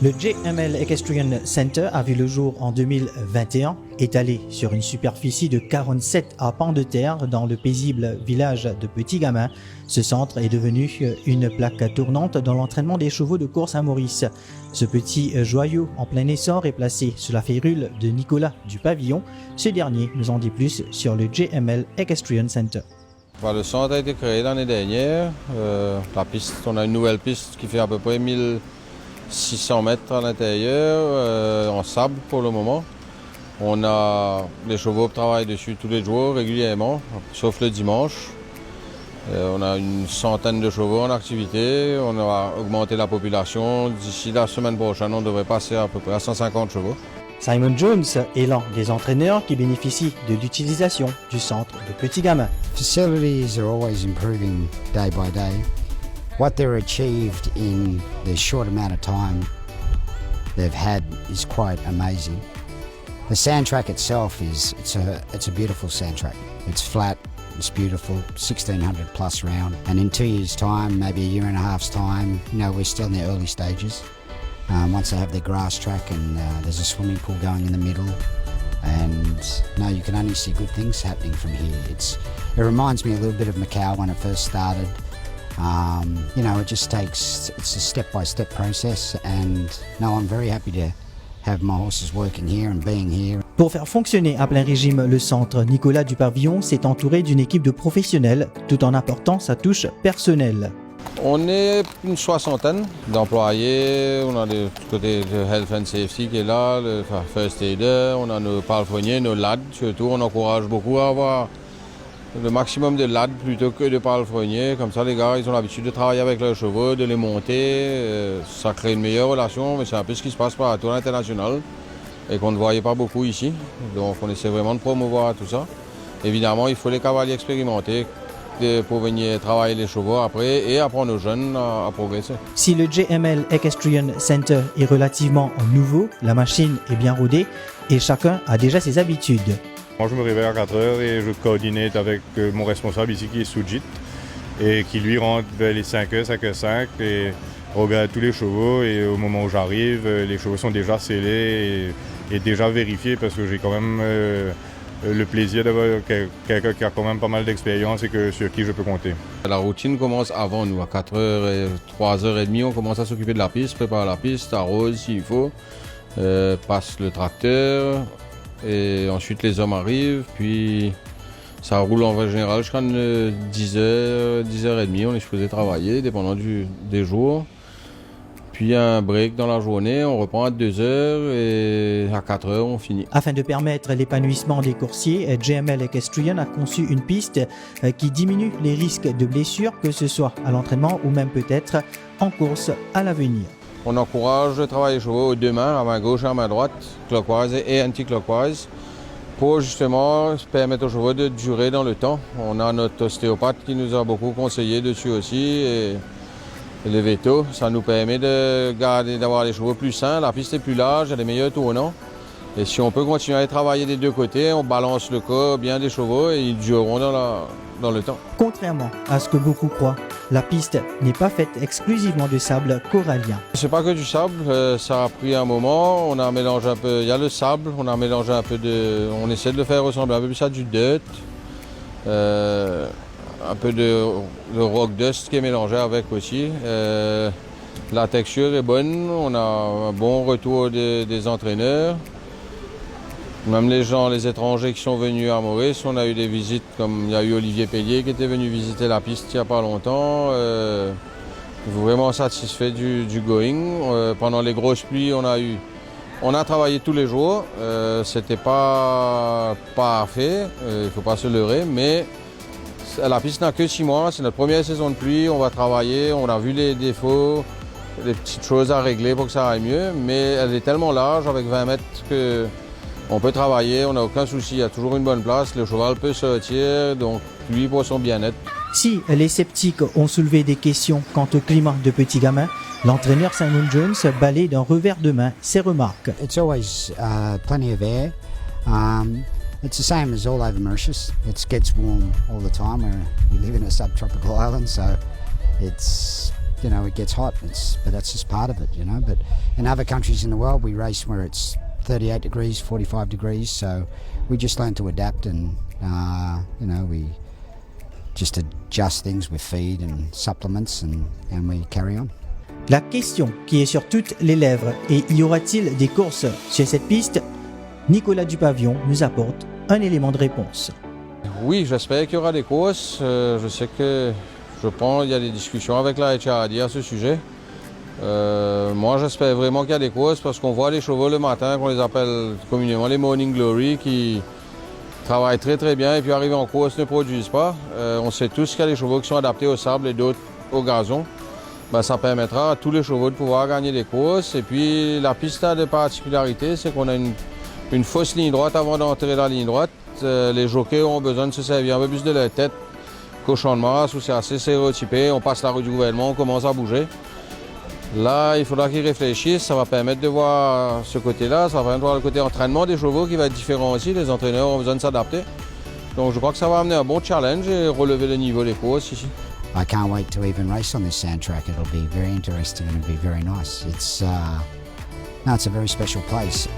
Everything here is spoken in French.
Le JML Equestrian Center a vu le jour en 2021, étalé sur une superficie de 47 arpents de terre dans le paisible village de Petit Gamin. Ce centre est devenu une plaque tournante dans l'entraînement des chevaux de course à Maurice. Ce petit joyau en plein essor est placé sous la férule de Nicolas du Pavillon. Ce dernier nous en dit plus sur le JML Equestrian Center. Le centre a été créé l'année dernière. On a une nouvelle piste qui fait à peu près 1600 mètres à l'intérieur, en sable pour le moment. Les chevaux travaillent dessus tous les jours régulièrement, sauf le dimanche. On a une centaine de chevaux en activité. On a augmenté la population. D'ici la semaine prochaine, on devrait passer à peu près à 150 chevaux. Simon Jones est l'un des entraîneurs qui bénéficient de l'utilisation du centre de Petit Gamin. Facilities are always improving day by day. What they're achieved in the short amount of time they've had is quite amazing. The sand track itself it's a beautiful sand track. It's flat, it's beautiful, 1600 plus round. And in 2 years' time, maybe a year and a half's time, we're still in the early stages. Once they have their grass track and there's a swimming pool going in the middle, and you can only see good things happening from here. It reminds me a little bit of Macau when it first started. It's a step-by-step process, and I'm very happy to have my horses working here and being here. Pour faire fonctionner à plein régime le centre, Nicolas du Pavillon s'est entouré d'une équipe de professionnels tout en apportant sa touche personnelle. On est une soixantaine d'employés. On a du côté de Health and Safety qui est là, le First Aider, on a nos palefreniers, nos lads surtout. On encourage beaucoup à avoir le maximum de lads plutôt que de palefreniers. Comme ça, les gars, ils ont l'habitude de travailler avec leurs chevaux, de les monter. Ça crée une meilleure relation, mais c'est un peu ce qui se passe partout à l'international et qu'on ne voyait pas beaucoup ici. Donc, on essaie vraiment de promouvoir tout ça. Évidemment, il faut les cavaliers expérimentés pour venir travailler les chevaux après et apprendre aux jeunes à progresser. Si le JML Equestrian Center est relativement nouveau, la machine est bien rodée et chacun a déjà ses habitudes. Moi, je me réveille à 4 heures et je coordinate avec mon responsable ici qui est Sujit et qui lui rentre vers les 5h, 5h05 et regarde tous les chevaux, et au moment où j'arrive, les chevaux sont déjà scellés et déjà vérifiés parce que j'ai quand même le plaisir d'avoir quelqu'un qui a quand même pas mal d'expérience et sur qui je peux compter. La routine commence avant nous, à 4h et 3h30, on commence à s'occuper de la piste, prépare la piste, arrose s'il faut, passe le tracteur et ensuite les hommes arrivent, puis ça roule en général jusqu'à 10h, 10h30, on est supposé travailler, dépendant des jours. Puis un break dans la journée, on reprend à 2h et à 4h on finit. Afin de permettre l'épanouissement des coursiers, JML Equestrian a conçu une piste qui diminue les risques de blessures, que ce soit à l'entraînement ou même peut-être en course à l'avenir. On encourage le travail des chevaux aux deux mains, à main gauche et à main droite, clockwise et anti-clockwise, pour justement permettre aux chevaux de durer dans le temps. On a notre ostéopathe qui nous a beaucoup conseillé dessus aussi. Et les vétos, ça nous permet d'avoir les chevaux plus sains, la piste est plus large, il y a des meilleurs tournants. Et si on peut continuer à travailler des deux côtés, on balance le corps bien des chevaux et ils dureront dans le temps. Contrairement à ce que beaucoup croient, la piste n'est pas faite exclusivement de sable corallien. C'est pas que du sable, ça a pris un moment, on a mélangé un peu, il y a le sable, on a mélangé un peu on essaie de le faire ressembler un peu plus à du dirt. Un peu de rock dust qui est mélangé avec aussi. La texture est bonne, on a un bon retour des entraîneurs. Même les étrangers qui sont venus à Maurice, on a eu des visites, comme il y a eu Olivier Pellier qui était venu visiter la piste il n'y a pas longtemps. Vraiment satisfait du going. Pendant les grosses pluies, on a travaillé tous les jours. C'était pas parfait, il ne faut pas se leurrer, mais la piste n'a que 6 mois, c'est notre première saison de pluie, on va travailler, on a vu les défauts, les petites choses à régler pour que ça aille mieux, mais elle est tellement large avec 20 mètres qu'on peut travailler, on n'a aucun souci, il y a toujours une bonne place, le cheval peut sortir, donc lui pour son bien-être. Si les sceptiques ont soulevé des questions quant au climat de Petit Gamin, l'entraîneur Simon Jones balaye d'un revers de main ses remarques. It's always plenty of air. It's the same as all over Mauritius. It gets warm all the time. We live in a subtropical island, so it's you know, it gets hot. But that's just part of it, you know. But in other countries in the world, we race where it's 38 degrees, 45 degrees. So we just learn to adapt and, you know, we just adjust things with feed and supplements and we carry on. La question qui est sur toutes les lèvres est y aura-t-il des courses sur cette piste? Nicolas Dupavillon nous apporte un élément de réponse. Oui, j'espère qu'il y aura des courses. Je sais que, il y a des discussions avec la HRD à ce sujet. Moi, j'espère vraiment qu'il y a des courses parce qu'on voit les chevaux le matin, qu'on les appelle communément les Morning Glory, qui travaillent très très bien et puis arrivés en course ne produisent pas. On sait tous qu'il y a des chevaux qui sont adaptés au sable et d'autres au gazon. Ben, ça permettra à tous les chevaux de pouvoir gagner des courses. Et puis la piste a des particularités, c'est qu'on a une fausse ligne droite avant d'entrer dans la ligne droite. Les jockeys ont besoin de se servir un peu plus de leur tête qu'au champ de masse où c'est assez stéréotypé. On passe la rue du gouvernement, on commence à bouger. Là, il faudra qu'ils réfléchissent, ça va permettre de voir ce côté-là, ça va permettre de voir le côté entraînement des chevaux qui va être différent aussi. Les entraîneurs ont besoin de s'adapter. Donc je crois que ça va amener un bon challenge et relever le niveau des courses ici. I can't wait to even race on this sand track. It'll be very interesting and it'll be very nice. It's a very special place.